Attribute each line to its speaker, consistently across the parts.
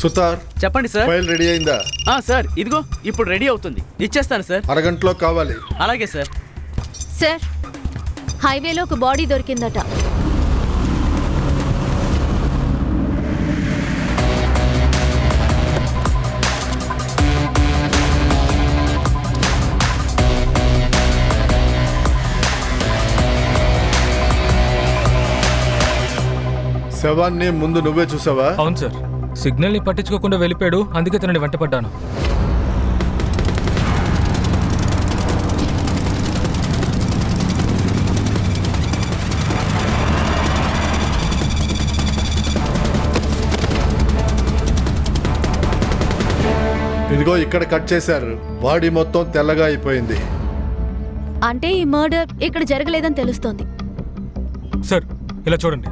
Speaker 1: సుతార్,
Speaker 2: చెప్పండి sir.
Speaker 1: File ready అయిందా?
Speaker 2: Sir ఇదిగో ఇప్పుడు రెడీ అవుతుంది, ఇచ్చేస్తాను సార్.
Speaker 1: అరగంటలో కావాలి.
Speaker 2: అలాగే సార్.
Speaker 3: సార్, హైవేలో ఒక బాడీ దొరికిందట.
Speaker 1: శవాన్ని ముందు నువ్వే చూసావా?
Speaker 4: అవును సార్, సిగ్నల్ ని పట్టించుకోకుండా వెళ్ళిపోయాడు, అందుకే తనని వెంటపడ్డాను.
Speaker 1: ఇదిగో ఇక్కడ కట్ చేశారు. బాడీ మొత్తం తెల్లగా అయిపోయింది.
Speaker 3: అంటే ఈ మర్డర్ ఇక్కడ జరగలేదని తెలుస్తోంది.
Speaker 4: సార్ ఇలా చూడండి.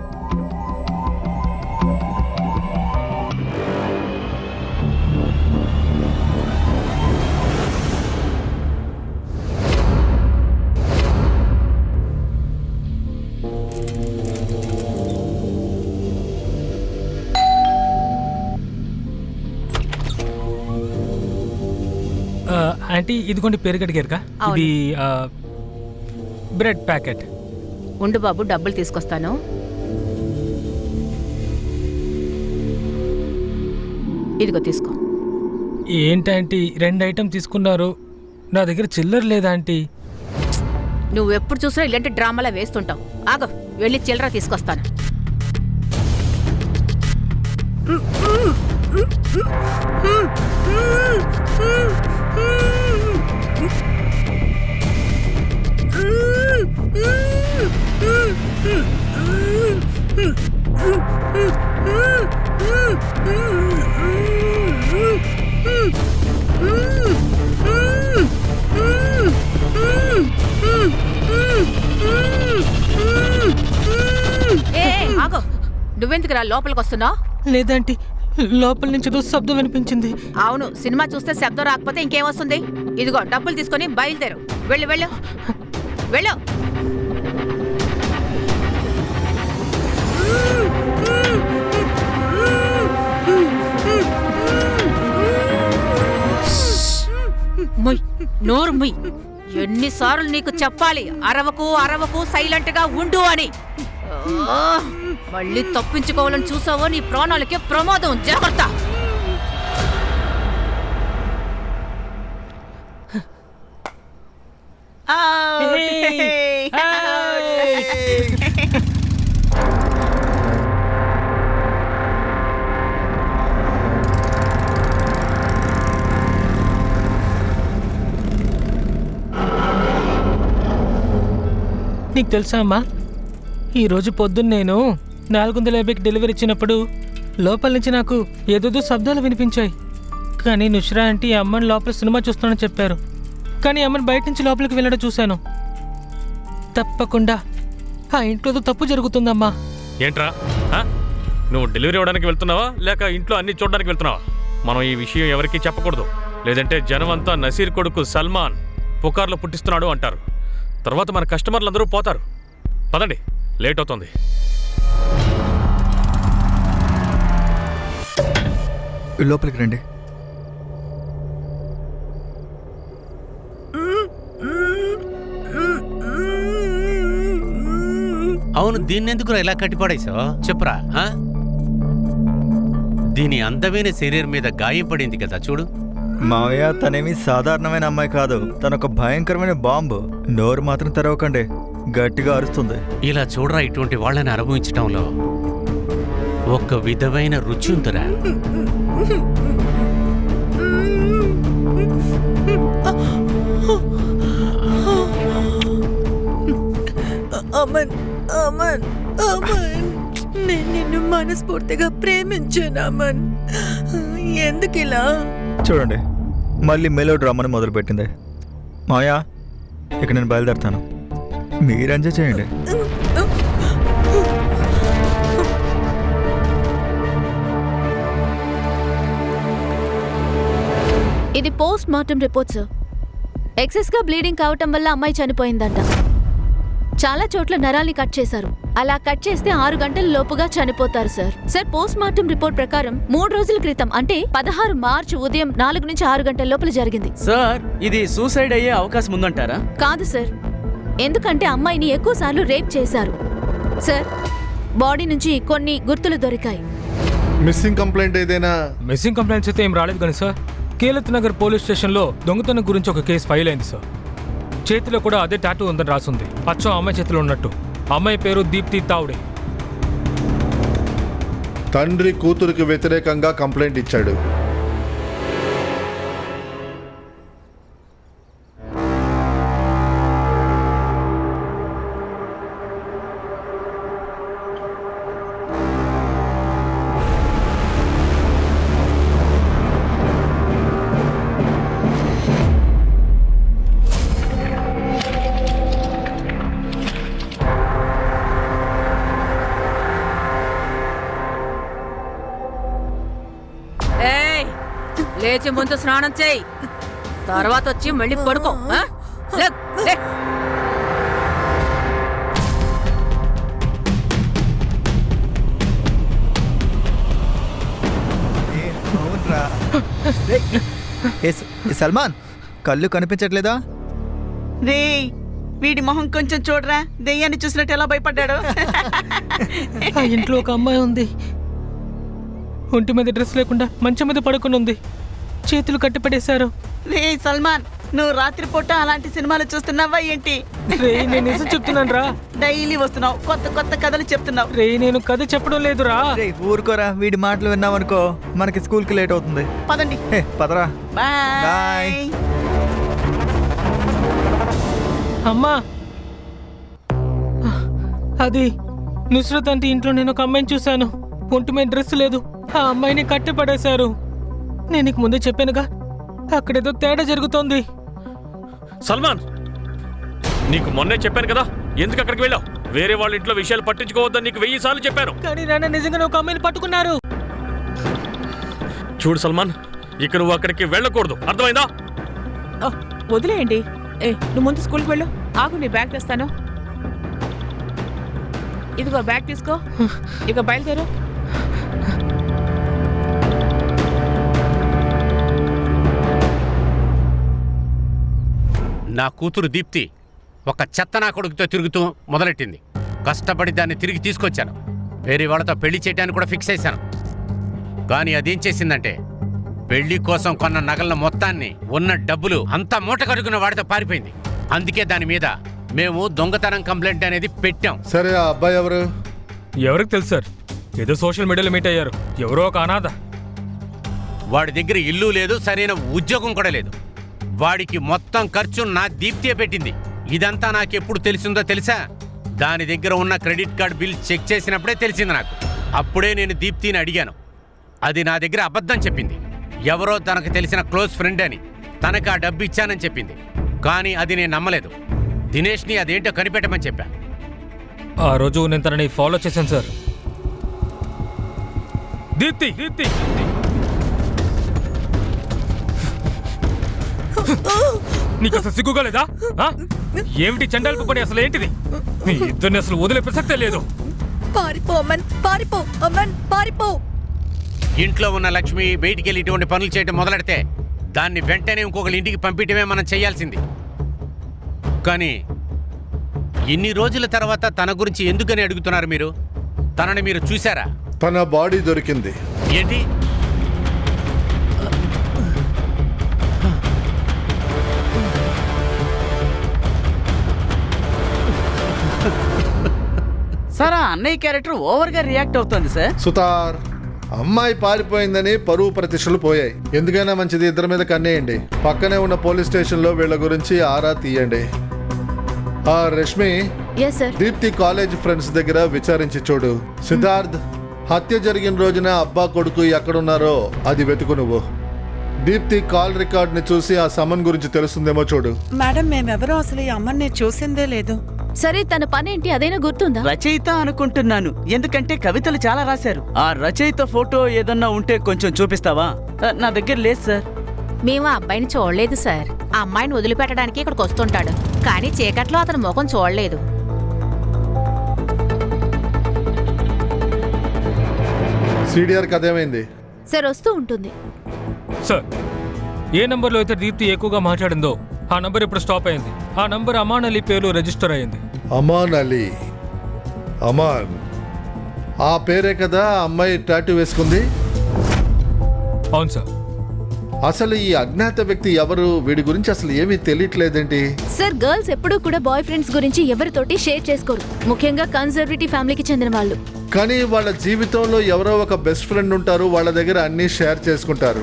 Speaker 4: ఆంటీ ఇదిగోండి పేరు అడిగారుగా, ఇది బ్రెడ్ ప్యాకెట్.
Speaker 5: ఉండు బాబు, డబ్బులు తీసుకొస్తాను. ఇదిగో తీసుకో.
Speaker 4: ఏంటంటీ 2 ఐటమ్ తీసుకున్నారు, నా దగ్గర చిల్లర లేదా ఆంటీ?
Speaker 5: నువ్వెప్పుడు చూసినా ఇలాంటి డ్రామాలా వేస్తుంటావు. ఆగో, వెళ్ళి చిల్లర తీసుకొస్తాను. ఆగో, నువ్వెందుకు రా లోపలికి వస్తున్నావు?
Speaker 4: లేదంటీ, లోపల నుంచి ఏదో శబ్దం వినిపించింది.
Speaker 5: అవును, సినిమా చూస్తే శబ్దం రాకపోతే ఇంకేమొస్తుంది? ఇదిగో డబ్బులు తీసుకొని బయలుదేరు. వెళ్ళు వెళ్ళు వెళ్ళు. ముయ్, నోరు ముయ్. ఎన్నిసార్లు నీకు చెప్పాలి అరవకు అరవకు, సైలెంట్ గా ఉండు అని? మళ్ళీ తప్పించుకోవాలని చూసావో నీ ప్రాణాలకే ప్రమాదం. జాగ్రత్త.
Speaker 4: నీకు తెలుసా అమ్మా, ఈరోజు పొద్దున్న నేను 450కి డెలివరీ ఇచ్చినప్పుడు లోపల నుంచి నాకు ఏదేదో శబ్దాలు వినిపించాయి. కానీ నుష్రా ఆంటీ అమ్మని లోపల సినిమా చూస్తానని చెప్పారు, కానీ అమ్మని బయట నుంచి లోపలికి వెళ్ళడం చూశాను. తప్పకుండా ఆ ఇంట్లో తప్పు జరుగుతుందమ్మా.
Speaker 6: ఏంట్రా, నువ్వు డెలివరీ ఇవ్వడానికి వెళ్తున్నావా లేక ఇంట్లో అన్ని చూడడానికి వెళ్తున్నావా? మనం ఈ విషయం ఎవరికీ చెప్పకూడదు, లేదంటే జనం అంతా నసీర్ కొడుకు సల్మాన్ పుకార్లు పుట్టిస్తున్నాడు అంటారు. తర్వాత మన కస్టమర్లు అందరూ పోతారు. పదండి, లేట్ అవుతుంది.
Speaker 7: లోపలికి రండి.
Speaker 8: అవును, దీన్నెందుకు ఇలా కట్టిపడేసావు చెప్పురా? దీని అందమైన శరీరం మీద గాయం పడింది కదా, చూడు.
Speaker 7: మావయ్య, తనేమి సాధారణమైన అమ్మాయి కాదు, తనొక భయంకరమైన బాంబు. నోరు మాత్రం తెరవకండి, గట్టిగా అరుస్తుంది.
Speaker 8: ఇలా చూడరా, ఇటువంటి వాళ్ళని అనుభవించటంలో ఒక విధమైన రుచి ఉందిరా.
Speaker 9: అమన్, అమన్, అమన్, నేను నిన్ను మనస్ఫూర్తిగా ప్రేమించాను అమన్. ఎందుకిలా?
Speaker 7: చూడండి, మళ్ళీ మెలో డ్రామాని మొదలుపెట్టింది. మాయా, ఇక నేను బయలుదేరుతాను, మీరు ఎంజాయ్ చేయండి.
Speaker 3: ఇది post mortem report sir. Excess గా బ్లీడింగ్ కావటం వల్ల అమ్మాయి చనిపోయిందంట. చాలా చోట్ల నరాల్ని కట్ చేశారు. అలా కట్ చేస్తే 6 గంటల లోపుగా చనిపోతారు sir. Sir, post mortem report ప్రకారం 3 రోజుల క్రితం అంటే 16 మార్చి ఉదయం 4 నుంచి 6 గంటల లోపల జరిగింది.
Speaker 2: సార్, ఇది సూసైడ్ అయ్యే అవకాశం ఉందంటారా?
Speaker 3: కాదు సార్, ఎందుకంటే అమ్మాయిని ఎక్కువ సార్లు రేప్ చేశారు. సార్, బాడీ నుంచి కొన్ని గుర్తులు దొరికాయి.
Speaker 1: మిస్సింగ్ కంప్లైంట్ ఏదైనా?
Speaker 4: మిస్సింగ్ కంప్లైంట్స్ అయితే ఏం రాలేదు కానీ సార్, కీలత్ నగర్ పోలీస్ స్టేషన్లో దొంగతనం గురించి ఒక కేసు ఫైల్ అయింది సార్. చేతిలో కూడా అదే టాటూ ఉందని రాసుంది. అచ్చం అమ్మాయి చేతిలో ఉన్నట్టు. అమ్మాయి పేరు దీప్తి తావుడే.
Speaker 1: తండ్రి కూతురికి వ్యతిరేకంగా కంప్లైంట్ ఇచ్చాడు.
Speaker 5: ఏయ్, లేచి ముందు స్నానం చేయి, తర్వాత వచ్చి మళ్ళీ పడుకో. ఆ? లే, లే.
Speaker 7: అవునరా. సల్మాన్, కళ్ళు కనిపించట్లేదా?
Speaker 10: రే, వీడి మొహం కొంచెం చూడరా, దెయ్యాన్ని చూసినట్టు ఎలా భయపడ్డాడు.
Speaker 4: ఆ ఇంట్లో ఒక అమ్మాయి ఉంది. ఒంటి మీద డ్రెస్ లేకుండా మంచం మీద పడుకుని ఉంది. చేతులు కట్టిపడేశారు.
Speaker 10: రే సల్మాన్, నువ్వు రాత్రిపూట అలాంటి సినిమాలు చూస్తున్నావా ఏంటి?
Speaker 4: రే, నేను నిజం చెప్తున్నాను రా.
Speaker 10: డైలీ వస్తున్నావు, కొత్త కొత్త కథలు చెప్తున్నావు.
Speaker 4: రే, నేను కథ చెప్పడం లేదురా.
Speaker 7: ఊరుకోరా, వీడి మాటలు విన్నామనుకో మనకి స్కూల్కి లేట్ అవుతుంది.
Speaker 10: పదండి.
Speaker 7: పదరా.
Speaker 10: బాయ్.
Speaker 4: అమ్మా, అది నుస్రత్ అంటే ఇంట్లో నేను ఒక అమ్మాయిని చూశాను. ఒంటి మీద డ్రెస్ లేదు. ఆ అమ్మాయిని కట్టి పడేశారు. నేను నీకు ముందే చెప్పానుగా, అక్కడేదో తేడా జరుగుతోంది.
Speaker 6: సల్మాన్, నీకు మొన్నే చెప్పాను కదా, ఎందుకు అక్కడికి వెళ్ళావు? వేరే వాళ్ళ ఇంట్లో విషయాలు పట్టించుకోవద్దని నీకు 1000 సార్లు చెప్పాను.
Speaker 4: కానీ నాన్న, నిజంగానే ఒక అమ్మాయిని పట్టుకున్నారు.
Speaker 6: చూడు సల్మాన్, ఇక నువ్వు అక్కడికి వెళ్ళకూడదు, అర్థమైందా?
Speaker 10: వదిలేయండి. నువ్వు ముందు స్కూల్కి వెళ్ళు. ఆగు, నీ బ్యాగ్ తెస్తాను. ఇదిగో బ్యాగ్ తీసుకో. ఇక బయలుదేరు.
Speaker 8: నా కూతురు దీప్తి ఒక చెత్త నా కొడుకుతో తిరుగుతూ మొదలెట్టింది. కష్టపడి దాన్ని తిరిగి తీసుకొచ్చాను. వేరే వాళ్ళతో పెళ్లి చేయడానికి కూడా ఫిక్స్ చేశాను. కానీ అదేం చేసిందంటే, పెళ్లి కోసం కొన్న నగల మొత్తాన్ని, ఉన్న డబ్బులు అంతా మూట కడుగున్న వాడితో పారిపోయింది. అందుకే దాని మీద మేము దొంగతనం కంప్లైంట్ అనేది పెట్టాం.
Speaker 1: సరే, ఆ అబ్బాయి ఎవరు?
Speaker 4: ఎవరికి తెలుసు సార్? ఏదో సోషల్ మీడియాలో మీట్ అయ్యారు. ఎవరో ఒక అనాథ.
Speaker 8: వాడి దగ్గర ఇల్లు లేదు, సరైన ఉద్యోగం కూడా లేదు. వాడికి మొత్తం ఖర్చు నా దీప్తియే పెట్టింది. ఇదంతా నాకెప్పుడు తెలిసిందో తెలుసా? దాని దగ్గర ఉన్న క్రెడిట్ కార్డ్ బిల్ చెక్ చేసినప్పుడే తెలిసింది నాకు. అప్పుడే నేను దీప్తిని అడిగాను. అది నా దగ్గర అబద్ధం చెప్పింది. ఎవరో తనకు తెలిసిన క్లోజ్ ఫ్రెండ్ అని, తనకు ఆ డబ్బు ఇచ్చానని చెప్పింది. కానీ అది నేను నమ్మలేదు. దినేష్ని అదేంటో కనిపెట్టమని చెప్పా.
Speaker 4: ఆ రోజు నేను తనని ఫాలో చేశాను సార్. దీప్తి, దీప్తి, నీకు అసలు సిగ్గుగా లేదా? ఏమిటి చండాలపు పని? అసలు ఏంటిది? మీ ఇద్దరిని అసలు వదిలే ప్రసక్తే లేదు.
Speaker 9: పారిపో అమన్, పారిపో అమన్, పారిపో.
Speaker 8: ఇంట్లో ఉన్న లక్ష్మి బయటికి వెళ్ళి ఇటువంటి పనులు చేయడం మొదలెడితే దాన్ని వెంటనే ఇంకొకరి ఇంటికి పంపించడమే మనం చేయాల్సింది. కానీ ఇన్ని రోజుల తర్వాత తన గురించి ఎందుకని అడుగుతున్నారు మీరు? తనని మీరు చూశారా?
Speaker 1: తన బాడీ దొరికింది.
Speaker 8: ఏంటి?
Speaker 10: సార్, ఆ అన్నయ్య క్యారెక్టర్ ఓవర్గా రియాక్ట్ అవుతుంది సార్.
Speaker 1: సుతార్, అమ్మాయి పారిపోయిందని పరువు ప్రతిష్టలు పోయాయి. ఎందుకైనా మంచిది ఇద్దరి మీద కన్నేయండి. పక్కనే ఉన్న పోలీస్ స్టేషన్లో వీళ్ళ గురించి ఆరా తీయండి. ఆ Rashmi,
Speaker 3: yes sir.
Speaker 1: Deepti college friends దగ్గర విచారించి చూడు. సిద్ధార్థ్, హత్య జరిగిన రోజున అబ్బా కొడుకు ఎక్కడున్నారో అది వెతుకు నువ్వు. దీప్తి కాల్ రికార్డ్ ని చూసి ఆ సమన్ గురించి తెలుస్తుందేమో చూడు.
Speaker 9: మేడం, మేమెవరో అసలు ఈ అమ్మని చూసిందే లేదు.
Speaker 3: సరే, తన పనేంటి అదైనా గుర్తుందా?
Speaker 2: రచయిత అనుకుంటున్నాను, ఎందుకంటే కవితలు చాలా రాశారు. ఆ రచయిత ఫోటో ఏదన్నా ఉంటే కొంచెం చూపిస్తావా? నా దగ్గర లేదు సార్.
Speaker 5: మేము ఆ అబ్బాయిని చూడలేదు సార్. ఆ అమ్మాయిని వదిలిపెట్టడానికి ఇక్కడికి వస్తుంటాడు, కానీ చీకట్లో అతని ముఖం చూడలేదు.
Speaker 1: సిడిఆర్ కథ ఏమైంది?
Speaker 3: సార్ వస్తూ ఉంటుంది.
Speaker 4: సార్, ఏ నంబర్లో అయితే దీప్తి ఎక్కువగా మాట్లాడిందో ఆ నంబర్ ఇప్పుడు స్టాప్ అయింది. ఆ నంబర్ అమాన్ అలీ పేరు రిజిస్టర్ అయింది.
Speaker 1: అమాన్ అలీ. అమాన్ ఆ పేరే కదా ఆ అమ్మాయి టాటూ వేసుకుంది?
Speaker 4: అవును సార్.
Speaker 1: అసలు ఈ అజ్ఞాత వ్యక్తి ఎవరు? వీడి గురించి అసలు ఏమీ తెలియట్లేదేంటి?
Speaker 3: సార్, గర్ల్స్ ఎప్పుడూ కూడా బాయ్ ఫ్రెండ్స్ గురించి ఎవరితోటి షేర్ చేసుకోరు, ముఖ్యంగా కన్జర్వేటివ్ ఫ్యామిలీకి చెందిన వాళ్ళు.
Speaker 1: కానీ వాళ్ళ జీవితంలో ఎవరో ఒక బెస్ట్ ఫ్రెండ్ ఉంటారు, వాళ్ళ దగ్గర అన్నీ షేర్ చేసుకుంటారు.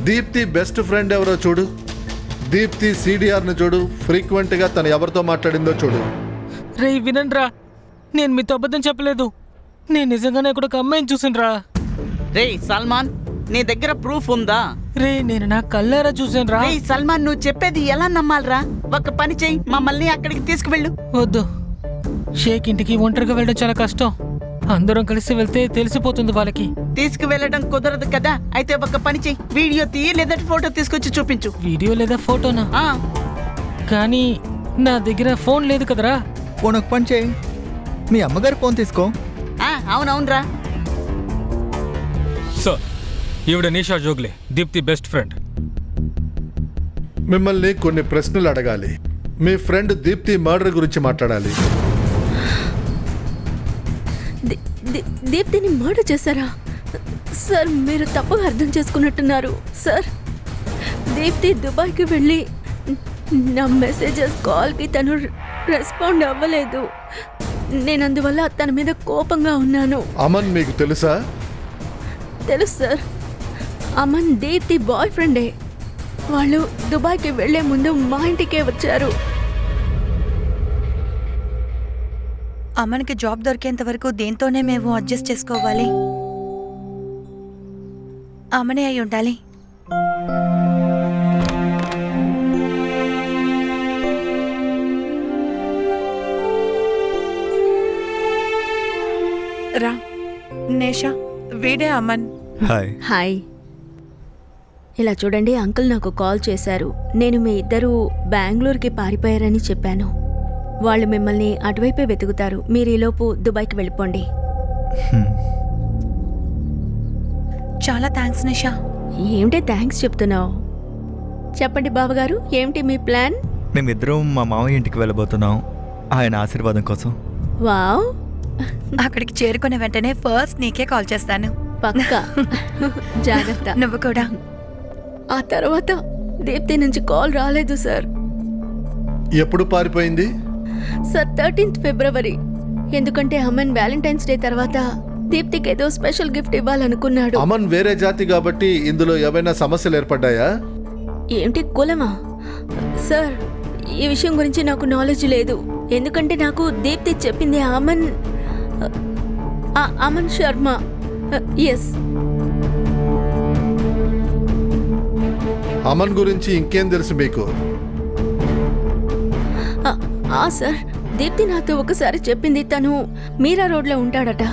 Speaker 1: దీప్తి బెస్ట్ ఫ్రెండ్ ఎవరో చూడు. దీప్తి సిడిఆర్ను చూడు, ఫ్రీక్వెంట్గా తను ఎవరితో మాట్లాడిందో చూడు.
Speaker 4: రే వినండ్రా, నేను మీతో అబద్ధం చెప్పలేదు. నేను నిజంగానే ఇక్కడ ఒక అమ్మాయిని చూసినరా.
Speaker 2: రేయ్ సల్మాన్, నీ దగ్గర ప్రూఫ్ ఉందా?
Speaker 4: రే నేను నా కళ్ళారా చూసాను రా.
Speaker 2: రేయ్ సల్మాన్, నువ్వు చెప్పేది ఎలా నమ్మాలరా? ఒక పని చెయ్యి, మమ్మల్ని అక్కడికి తీసుకువెళ్ళు.
Speaker 4: వద్దు, షేక్ ఇంటికి ఒంటరిగా వెళ్ళడం చాలా కష్టం. అందరం కలిసి వెళ్తే తెలిసిపోతుంది వాళ్ళకి.
Speaker 2: తీసుకువెళ్ళడం కుదరదు కదా. అయితే ఒక పని చెయ్యి, వీడియో తీయి లేదా ఫోటో తీసుకొచ్చి చూపించు.
Speaker 4: వీడియో లేదా ఫోటోనా?
Speaker 2: ఆ,
Speaker 4: కానీ నా దగ్గర ఫోన్ లేదు కదరా.
Speaker 7: ఫోన్ ఒక పని చేయి, మీ అమ్మగారి ఫోన్ తీసుకో.
Speaker 2: అవునవునరా.
Speaker 4: సార్, ఈవిడ నిషా జోగ్లే, దీప్తి బెస్ట్ ఫ్రెండ్.
Speaker 1: మిమ్మల్ని కొన్ని ప్రశ్నలు అడగాలి. మీ ఫ్రెండ్ దీప్తి మర్డర్ గురించి మాట్లాడాలి.
Speaker 9: దీప్తిని మర్డర్ చేశారా? సార్, మీరు తప్పుగా అర్థం చేసుకున్నట్టున్నారు. సార్, దీప్తి దుబాయ్కి వెళ్ళి నా మెసేజెస్ కాల్కి తను రెస్పాండ్ అవ్వలేదు. నేను అందువల్ల తన మీద కోపంగా ఉన్నాను.
Speaker 1: అమన్ మీకు తెలుసా?
Speaker 9: తెలుసు సార్. అమన్ దీప్తి బాయ్ ఫ్రెండే. వాళ్ళు దుబాయ్కి వెళ్లే ముందు మా ఇంటికే వచ్చారు.
Speaker 11: అమ్మనికి జాబ్ దొరికేంత వరకు దేంతోనే మేము అడ్జస్ట్ చేసుకోవాలి. అమ్మనే అయి ఉండాలి. రా నేషా, వీడే అమ్మన్.
Speaker 7: హాయ్.
Speaker 9: హాయ్. ఇలా చూడండి, అంకుల్ నాకు కాల్ చేశారు. నేను మీ ఇద్దరూ బెంగళూరుకి పారిపోయారని చెప్పాను. వాళ్ళు మిమ్మల్ని అటువైపే వెతుకుతారు. మీరు ఈలోపు దుబాయ్కి వెళ్ళిపోండి.
Speaker 11: చాలా థ్యాంక్స్ నిషా.
Speaker 9: ఏమిటి థ్యాంక్స్ చెప్తున్నావు? చెప్పండి బావగారు, ఏమిటి మీ ప్లాన్?
Speaker 7: మేమిద్దరం మా మామయ్య ఇంటికి వెళ్ళబోతున్నాం, ఆయన ఆశీర్వాదం కోసం.
Speaker 9: వావ్.
Speaker 11: అక్కడికి చేరుకునే వెంటనే ఫస్ట్ నీకే కాల్ చేస్తాను.
Speaker 9: పక్కా. జాగ్రత్త.
Speaker 11: నువ్వు కూడా.
Speaker 9: ఆ తర్వాత దీప్తి నుంచి కాల్ రాలేదు సార్.
Speaker 1: ఎప్పుడు పారిపోయింది?
Speaker 9: సార్, 13th ఫిబ్రవరి. ఎందుకంటే అమన్ వ్యాలంటైన్స్ డే తర్వాత దీప్తికి ఏదో స్పెషల్ గిఫ్ట్ ఇవ్వాలనుకున్నాడు.
Speaker 1: అమన్ వేరే జాతి కాబట్టి ఇందులో ఏమైనా సమస్యలు ఏర్పడ్డాయా?
Speaker 9: ఏంటి కులమా? సార్, ఈ విషయం గురించి నాకు నాలెడ్జ్ లేదు. ఎందుకంటే నాకు దీప్తి చెప్పింది అమన్ శర్మ. ఎస్.
Speaker 1: అమన్ గురించి ఇంకేం తెలుసు మీకు?
Speaker 9: సార్, దీప్తి నాతో ఒకసారి చెప్పింది తను మీరా రోడ్లో ఉంటాడట.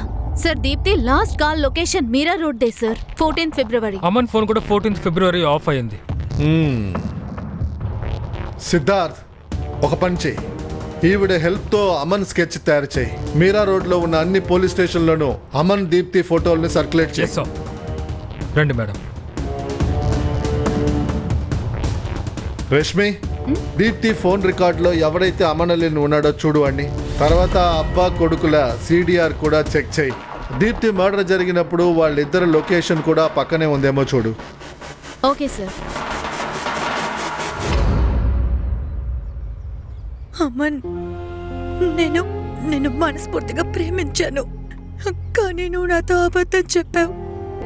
Speaker 3: Sir, Deepti last call location Meera road దే సార్, 14th ఫిబ్రవరి.
Speaker 4: అమన్ ఫోన్ కూడా 14th ఫిబ్రవరి ఆఫ్ అయింది.
Speaker 1: సిద్ధార్థ్, ఒక పని చేయి. ఈవిడ హెల్ప్తో అమన్ స్కెచ్ తయారు చేయి. మీరా రోడ్లో ఉన్న అన్ని పోలీస్ స్టేషన్లోనూ అమన్ దీప్తి ఫోటోల్ని సర్క్యులేట్ చేస్తాం.
Speaker 4: రండి మేడం.
Speaker 1: రష్మి, దీప్తి ఫోన్ రికార్డులో ఎవరైతే అమన్ అలీని ఉన్నాడో చూడు అండి. తర్వాత అబ్బా కొడుకుల సిడిఆర్ కూడా చెక్ చేయి. దీప్తి మర్డర్ జరిగినప్పుడు వాళ్ళిద్దరు లొకేషన్ కూడా పక్కనే ఉందేమో చూడు.
Speaker 3: Okay sir.
Speaker 11: అమన్, నేను మనస్ఫూర్తిగా ప్రేమించాను. కానీ నువ్వు నాతో అబద్ధం చెప్పావు.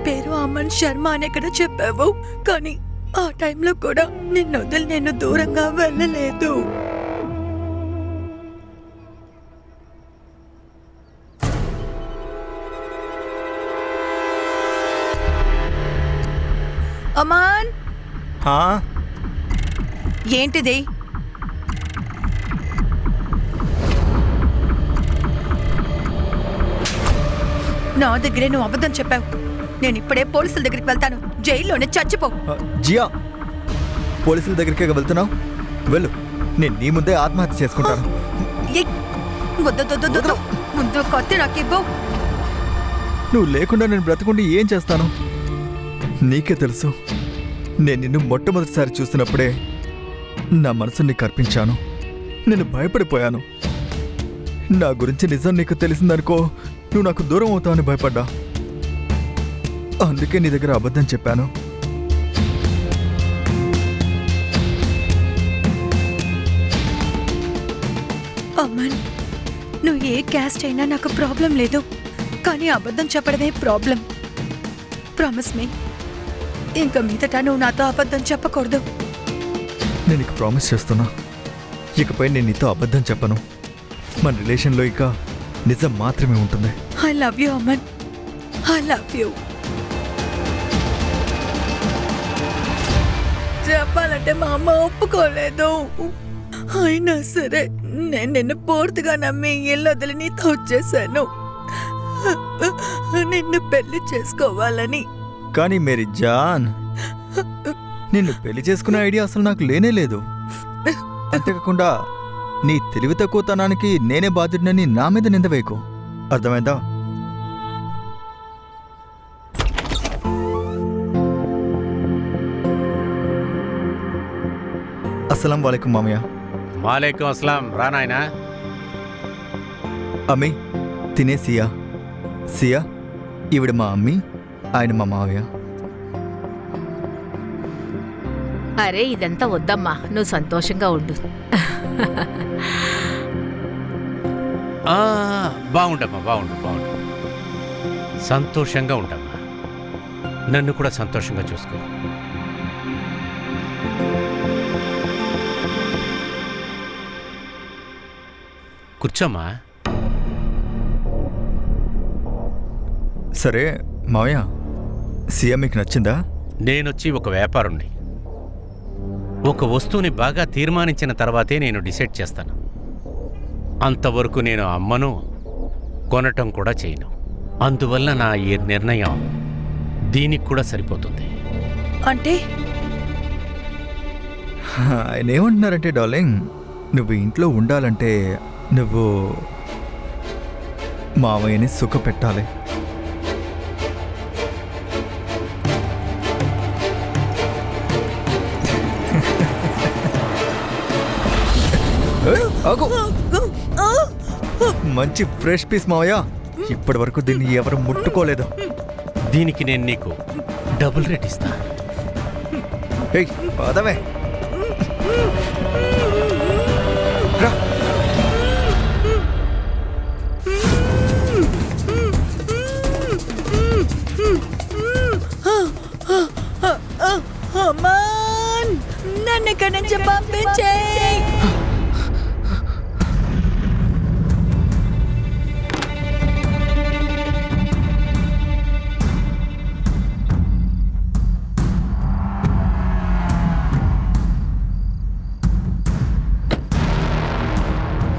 Speaker 11: పేరు అమన్ శర్మ అనే కదా చెప్పావు. కానీ ఆ టైంలో కూడా నిన్ను వదిలి నేను దూరంగా వెళ్ళలేదు. అమన్, ఏంటిది? నా దగ్గరే నువ్వు అబద్ధం చెప్పావు. నేను ఇప్పుడే పోలీసుల దగ్గరికి వెళ్తాను. జైల్లోనే చచ్చిపో.
Speaker 7: జియా, పోలీసుల దగ్గరికి వెళ్తున్నావు? వెళ్ళు, నేను నీ ముందే ఆత్మహత్య చేసుకుంటాను.
Speaker 11: వద్దు, ముందు కత్తి నాకు ఇవ్వు.
Speaker 7: నువ్వు లేకుండా నేను బ్రతకుండి ఏం చేస్తాను? నీకే తెలుసు, నేను నిన్ను మొట్టమొదటిసారి చూసినప్పుడే నా మనసుని నీకు అర్పించాను. నేను భయపడిపోయాను. నా గురించి నిజం నీకు తెలిసిందనుకో, నువ్వు నాకు దూరం అవుతావని భయపడ్డా. అందుకే నీ దగ్గర అబద్ధం చెప్పాను.
Speaker 11: అమన్, నువ్వు ఏ క్యాస్ట్ అయినా నాకు ప్రాబ్లం లేదు, కానీ అబద్ధం చెప్పడమే ప్రాబ్లం. ప్రామిస్ మీ, ఇంకా మీదట నువ్వు నాతో అబద్ధం చెప్పకూడదు.
Speaker 7: నేను నీకు ప్రామిస్ చేస్తున్నా, ఇకపై నేను నీతో అబద్ధం చెప్పను. మన రిలేషన్లో ఇక నిజం మాత్రమే ఉంటుంది.
Speaker 11: I love you Aman, I love you. చెప్పాలంటే మా అమ్మ ఒప్పుకోలేదు. అయినా సరే నేను నిన్ను పూర్తిగా నమ్మి ఇల్లు వదిలి నీతో వచ్చేసాను, నిన్ను పెళ్లి చేసుకోవాలని.
Speaker 7: కానీ మేరీ జాన్, నిన్ను పెళ్లి చేసుకునే ఐడియా అసలు నాకు లేనే లేదు. అంతేకాకుండా నీ తెలివి తక్కువతనానికి నేనే బాధ్యుడినని నా మీద నింద వేయకు, అర్థమైందా? అస్సలం వాలేకుం మామయ్య.
Speaker 8: వాలేకుం అస్సలాం. రా నాయనా.
Speaker 7: అమ్మి, తినే సియా. సియా, ఈవిడ మా అమ్మి, ఆయన మా మావయ్య.
Speaker 5: అరే ఇదంతా వద్దమ్మా, నువ్వు సంతోషంగా ఉండు.
Speaker 8: బాగుండమ్మా, బాగుండు. సంతోషంగా ఉంటామా. నన్ను కూడా సంతోషంగా చూసుకో. కూర్చోమ్మా.
Speaker 7: సరే మావయ్య, సియా మీకు నచ్చిందా?
Speaker 8: నేనొచ్చి ఒక వ్యాపారుణ్ణి. ఒక వస్తువుని బాగా తీర్మానించిన తర్వాతే నేను డిసైడ్ చేస్తాను. అంతవరకు నేను అమ్మను, కొనటం కూడా చేయను. అందువల్ల నా ఈ నిర్ణయం దీనికి కూడా సరిపోతుంది.
Speaker 11: అంటే
Speaker 7: ఆయన ఏమంటున్నారంటే డార్లింగ్, నువ్వు ఇంట్లో ఉండాలంటే నువ్వు మావయ్యని సుఖ పెట్టాలి. మంచి ఫ్రెష్ పీస్ మావయ్య, ఇప్పటి వరకు దీన్ని ఎవరు ముట్టుకోలేదు.
Speaker 8: దీనికి నేను నీకు డబుల్ రేట్ ఇస్తా.
Speaker 7: పదవే.
Speaker 11: అమన్, నన్ను ఇక్కడి నుంచి పంపించేయ్.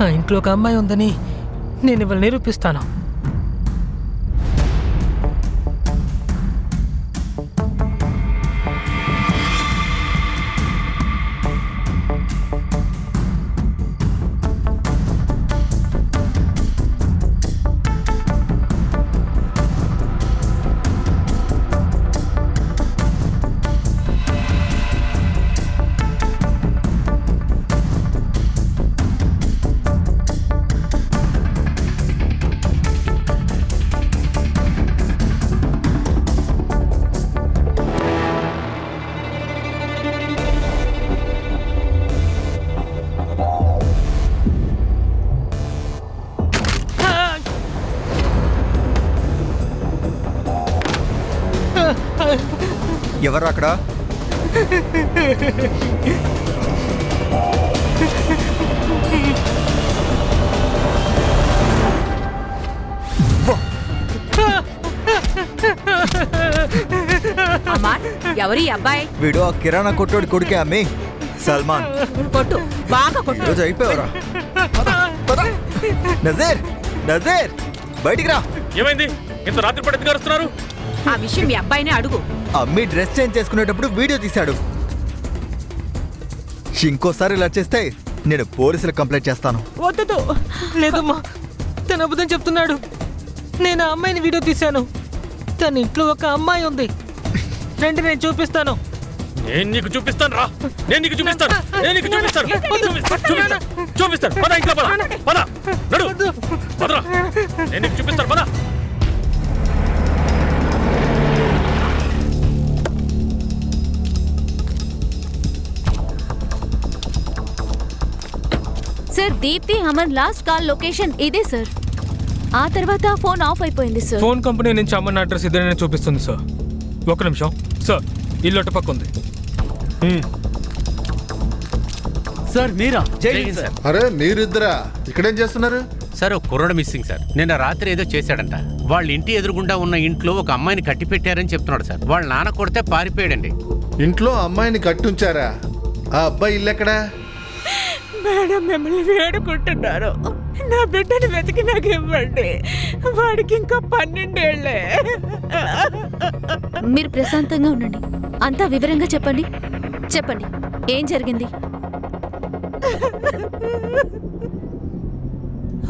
Speaker 4: ఆ ఇంట్లో ఒక అమ్మాయి ఉందని నేను ఇవాళ నిరూపిస్తాను.
Speaker 7: ఎవరు అక్కడ?
Speaker 5: అమ్మాన్, ఎవరి అబ్బాయి?
Speaker 7: వీడు ఆ కిరాణా కొట్టోడి కొడుకే అమ్మి, సల్మాన్.
Speaker 5: కొట్టు, బాగా కొట్టు.
Speaker 7: రోజు అయిపోయావరా? నజీర్, నజీర్, బయటికి రా.
Speaker 6: ఏమైంది? ఇంత రాత్రి పడి ఎందుకు అరుస్తున్నారు?
Speaker 5: ఆ విషయం మీ అబ్బాయినే అడుగు.
Speaker 7: అమ్మి డ్రెస్ చేంజ్ చేసుకునేటప్పుడు వీడియో తీశాడు. ఇంకోసారి ఇలా చేస్తే నేను పోలీసులకు కంప్లైంట్ చేస్తాను.
Speaker 4: వద్దు, లేదమ్మా, తన అబద్ధం చెప్తున్నాడు. నేను ఆ అమ్మాయిని వీడియో తీశాను. తన ఇంట్లో ఒక అమ్మాయి ఉంది. రండి, నేను చూపిస్తాను.
Speaker 6: నేను నీకు చూపిస్తాను రా. నేను నీకు చూపిస్తాను. నేను నీకు చూపిస్తాను. చూపిస్తాను. పద ఇంట్లో పద. పద నడు. పదరా. నేను నీకు చూపిస్తాను. పద.
Speaker 3: Sir, Deepti Amar last call location ఇదే సార్. ఆ తర్వాత ఫోన్ ఆఫ్ అయిపోయింది సార్.
Speaker 4: ఫోన్ కంపెనీ నుంచి అమ్మన్న అడ్రస్ ఇదేనే చూపిస్తుంది సార్. ఒక నిమిషం సార్, ఇల్లు అటు పక్క ఉంది.
Speaker 2: సార్ మీరా?
Speaker 8: సార్.
Speaker 1: అరే మీరిద్దరా ఇక్కడేం చేస్తున్నారు?
Speaker 8: సార్ ఒక కుర్రాడు మిస్సింగ్ సార్. నిన్న రాత్రి ఏదో చేశాడంట. వాళ్ళ ఇంటి ఎదురుగుండా ఉన్న ఇంట్లో ఒక అమ్మాయిని కట్టి పెట్టారని చెప్తున్నాడు సార్. వాళ్ళ నాన్న కొడితే పారిపోయాడండి.
Speaker 1: ఇంట్లో అమ్మాయిని కట్టుంచారా? ఆ అబ్బాయి ఇల్లు ఎక్కడా?
Speaker 11: మేడం, మిమ్మల్ని వేడుకుంటున్నారు. నా బిడ్డని వెతికి నాకు ఇవ్వండి. వాడికి ఇంకా 12 ఏళ్లే.
Speaker 3: మీరు ప్రశాంతంగా ఉండండి. అంతా వివరంగా చెప్పండి. చెప్పండి, ఏం జరిగింది?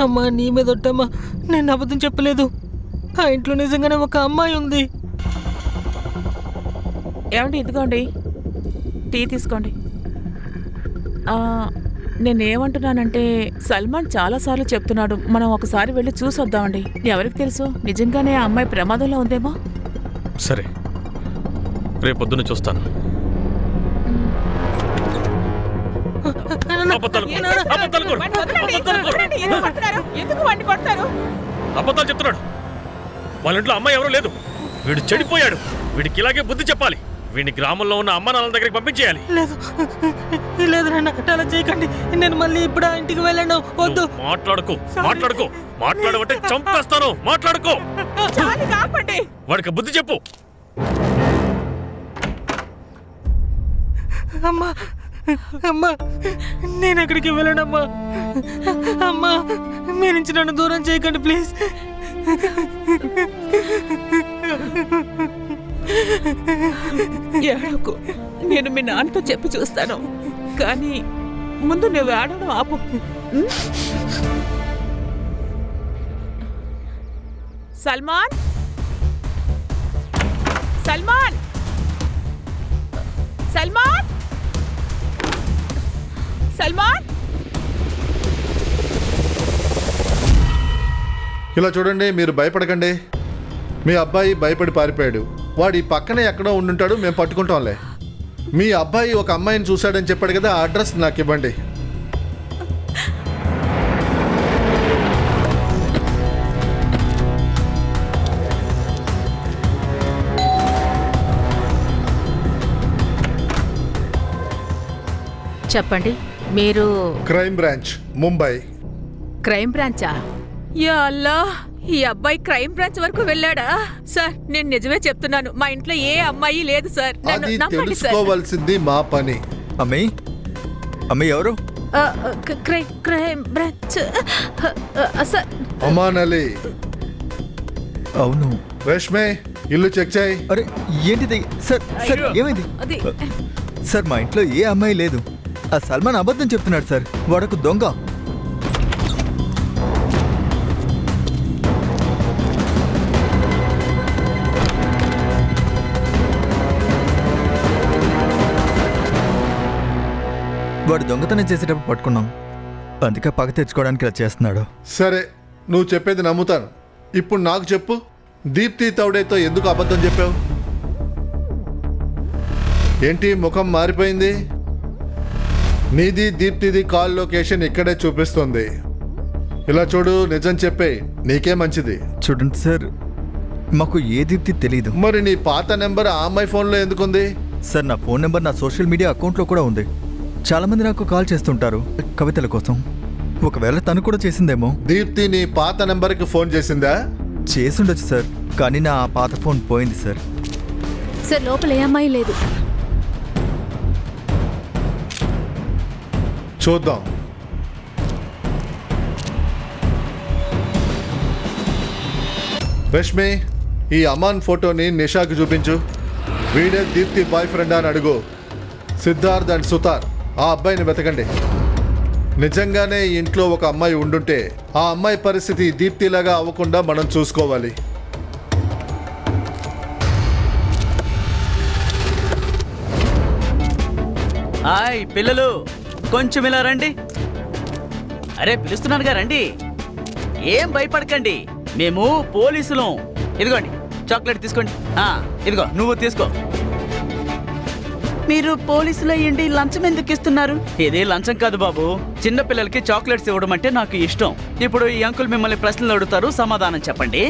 Speaker 4: అమ్మా, నీ మీద ఒట్టమ్మా, నేను అబద్ధం చెప్పలేదు. ఆ ఇంట్లో నిజంగానే ఒక అమ్మాయి ఉంది.
Speaker 11: ఏమండి, ఇదిగోండి టీ తీసుకోండి. నేనేమంటున్నానంటే, సల్మాన్ చాలాసార్లు చెప్తున్నాడు, మనం ఒకసారి వెళ్ళి చూసొద్దామండి. ఎవరికి తెలుసు, నిజంగానే ఆ అమ్మాయి ప్రమాదంలో ఉందేమో.
Speaker 6: సరే, రేపొద్దున చూస్తాను. అబద్ధాలు చెప్తున్నాడు. వాళ్ళ ఇంట్లో అమ్మాయి ఎవరూ లేదు. వీడు చెడిపోయాడు. వీడికి ఇలాగే బుద్ధి చెప్పాలి. వీడిని గ్రామంలో ఉన్న అమ్మ నాన్నల దగ్గరికి పంపించేయాలి.
Speaker 4: లేదు లేదు నాన్న, అలా చేయకండి. నేను మళ్ళీ ఇప్పుడు ఆ ఇంటికి వెళ్ళను. వద్దు.
Speaker 6: మాట్లాడుకో. మాట్లాడవంటే చంపేస్తాను. మాట్లాడుకో. వాడికి బుద్ధి చెప్పు.
Speaker 4: అమ్మా, అమ్మా, నేను ఎక్కడికి వెళ్ళనమ్మా. అమ్మా, మీ నుంచి నన్ను దూరం చేయకండి ప్లీజ్.
Speaker 11: ఏడవకు, నేను మీ నాన్నతో చెప్పి చూస్తాను. కానీ ముందు నువ్వు ఏడవడం ఆపు. సల్మాన్, సల్మాన్, సల్మాన్, సల్మాన్.
Speaker 1: ఇలా చూడండి, మీరు భయపడకండి. మీ అబ్బాయి భయపడి పారిపోయాడు. వాడి పక్కనే ఎక్కడో ఉండుంటాడు. మేము పట్టుకుంటాంలే. మీ అబ్బాయి ఒక అమ్మాయిని చూశాడని చెప్పాడు కదా, ఆ అడ్రస్ నాకు ఇవ్వండి.
Speaker 5: చెప్పండి, మీరు
Speaker 1: క్రైమ్ బ్రాంచ్, ముంబై.
Speaker 5: క్రైమ్ బ్రాంచా? యా అల్లా, ఈ అబ్బాయి క్రైమ్ బ్రాంచ్ వరకు వెళ్ళాడా? సార్, నేను నిజమే చెప్తున్నాను, మా ఇంట్లో ఏ అమ్మాయి లేదు సార్. నన్ను
Speaker 1: అది
Speaker 5: నమ్మండి సార్.
Speaker 1: తెలుసుకోవాల్సింది మా పని.
Speaker 7: అమ్మాయి, అమ్మాయి ఎవరు?
Speaker 5: Crime branch sir.
Speaker 1: Aman Ali.
Speaker 7: అవును.
Speaker 1: రేష్మే, ఇల్లు చెక్ చేయి.
Speaker 7: అరే ఏంటిది సార్? సార్ ఏమైంది?
Speaker 5: అది
Speaker 7: సార్, మా ఇంట్లో ఏ అమ్మాయి లేదు. ఆ సల్మాన్ అబద్ధం చెప్తున్నాడు సార్. వాడొక దొంగ. వాడు దొంగతనం చేసేటప్పుడు పట్టుకున్నాం. అందుకే పగ తెచ్చుకోవడానికి ఇలా చేస్తున్నాడు.
Speaker 1: సరే, నువ్వు చెప్పేది నమ్ముతాను. ఇప్పుడు నాకు చెప్పు, దీప్తి తౌడేతో ఎందుకు అబద్ధం చెప్పావు? ఏంటి ముఖం మారిపోయింది? నీది దీప్తిది కాల్ లొకేషన్ ఇక్కడే చూపిస్తుంది. ఇలా చూడు, నిజం చెప్పే, నీకే మంచిది.
Speaker 7: చూడండి సార్, మాకు ఏ దీప్తి తెలీదు.
Speaker 1: మరి నీ పాత నెంబర్ ఆ అమ్మాయి ఫోన్లో ఎందుకుంది?
Speaker 7: సార్, నా ఫోన్ నెంబర్ నా సోషల్ మీడియా అకౌంట్లో కూడా ఉంది. చాలా మంది నాకు కాల్ చేస్తుంటారు కవితల కోసం. ఒకవేళ తను కూడా చేసిందేమో.
Speaker 1: దీప్తి నీ పాత నెంబర్కి ఫోన్ చేసిందా?
Speaker 7: చేసుండొచ్చు సార్, కానీ నా పాత ఫోన్ పోయింది సార్.
Speaker 3: సార్, లోపల ఏ అమ్మాయి లేదు.
Speaker 1: చూద్దాం. రష్మి, ఈ అమాన్ ఫోటోని నిషాకి చూపించు. వీడే దీప్తి బాయ్ ఫ్రెండ్ అని అడుగు. సిద్ధార్థ్ అండ్ సుతార్, ఆ అబ్బాయిని వెతకండి. నిజంగానే ఈ ఇంట్లో ఒక అమ్మాయి ఉండుంటే ఆ అమ్మాయి పరిస్థితి దీప్తిలాగా అవ్వకుండా మనం చూసుకోవాలి.
Speaker 2: హాయ్ పిల్లలు, కొంచెం ఇలా రండి. అరే పిలుస్తున్నానుగా రండి. ఏం భయపడకండి, మేము పోలీసులం. ఇదిగోండి చాక్లెట్ తీసుకోండి. ఇదిగో నువ్వు తీసుకో. మీరు పోలీసులు అయ్యండి లంచం ఎందుకు ఇస్తున్నారు? ఇది లంచం కాదు బాబు, చిన్న పిల్లలకి చాక్లెట్స్ ఇవ్వడం అంటే నాకు ఇష్టం. ఇప్పుడు ఈ అంకుల్ మిమ్మల్ని ప్రశ్నలు అడుగుతారు, సమాధానం చెప్పండి.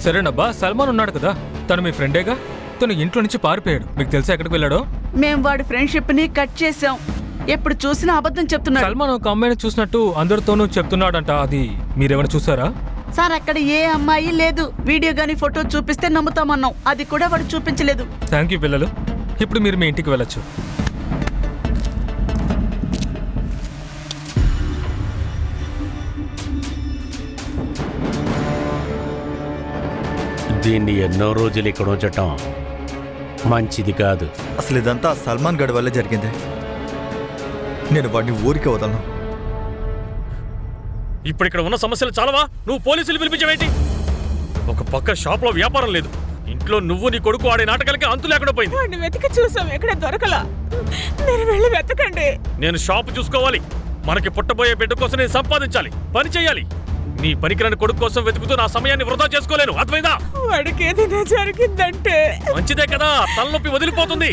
Speaker 12: సరేనబ్బా, సల్మాన్ ఉన్నాడు కదా, తను మీ ఫ్రెండేగా. తను ఇంట్లో నుంచి పారిపోయాడు, మీకు తెలుసా ఎక్కడికి వెళ్ళాడో?
Speaker 10: మేము వాడి ఫ్రెండ్షిప్ ని కట్ చేసాం. ఎప్పుడు చూసినా అబద్ధం చెప్తున్నాడు.
Speaker 12: సల్మాన్ ఒక అమ్మాయిని చూసినట్టు అందరితోనూ చెప్తున్నాడంట, అది మీరేమైనా చూసారా?
Speaker 10: సార్ అక్కడ ఏ అమ్మాయి లేదు. వీడియో గానీ ఫోటో చూపిస్తే నమ్ముతామన్నాం, అది కూడా వాడు చూపించలేదు.
Speaker 12: థ్యాంక్ యూ పిల్లలు, ఇప్పుడు మీరు మీ ఇంటికి వెళ్ళొచ్చు.
Speaker 8: దీన్ని ఎన్నో రోజులు ఇక్కడ ఉంచటం మంచిది కాదు.
Speaker 7: అసలు ఇదంతా సల్మాన్ గడ్ వల్లే జరిగింది. నేను వాడిని ఊరికే వదలను.
Speaker 6: ఇప్పుడు ఇక్కడ ఉన్న సమస్యలు చాలవా? నువ్వు పోలీసులు పిలిపించవేంటి? ఒక పక్క షాప్ లో వ్యాపారం లేదు, ఇంట్లో నువ్వు నీ కొడుకు ఆడే నాటకాలకి అంతు లేకుండా పోయింది.
Speaker 5: వాడిని వెతికి చూసాం, ఎక్కడ దొరకలా. మీరు వెళ్ళి వెతకండి.
Speaker 6: నేను షాపు చూసుకోవాలి, మనకి పుట్టబోయే బిడ్డ కోసం నేను సంపాదించాలి, పని చేయాలి. నీ పనికిరాని కొడుకు కోసం వెతుకుతూ నా సమయాన్ని వృధా చేసుకోలేను, అర్థమైందా?
Speaker 5: వాడికి ఏదైనా జరిగిందంటే
Speaker 6: మంచిదే కదా, తలనొప్పి వదిలిపోతుంది.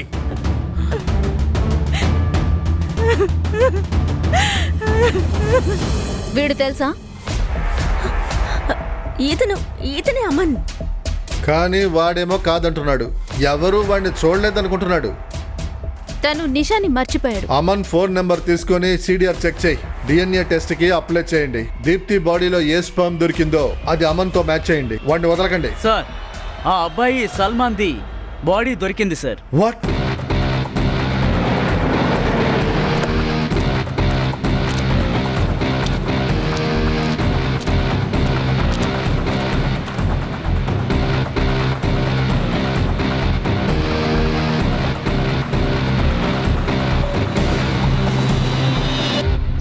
Speaker 3: వీడు తెలుసా?
Speaker 9: ఈతనే అమన్.
Speaker 1: కానీ వాడేమో కాదంటున్నాడు. ఎవరు వాడిని చూడలేదనుకుంటున్నాడు.
Speaker 3: తను నిషాని మర్చిపోయాడు.
Speaker 1: అమన్ ఫోన్ నెంబర్ తీసుకొని సిడిఆర్ చెక్ చేయి. డిఎన్ఏ టెస్ట్ కి అప్లై చేయండి. దీప్తి బాడీలో ఏ స్పర్మ్ దొరికిందో అది అమన్ తో మ్యాచ్ చేయండి. వాడిని వదలకండి.
Speaker 2: సార్ ఆ అబ్బాయి సల్మాన్ ది బాడీ దొరికింది సార్.
Speaker 1: వాట్?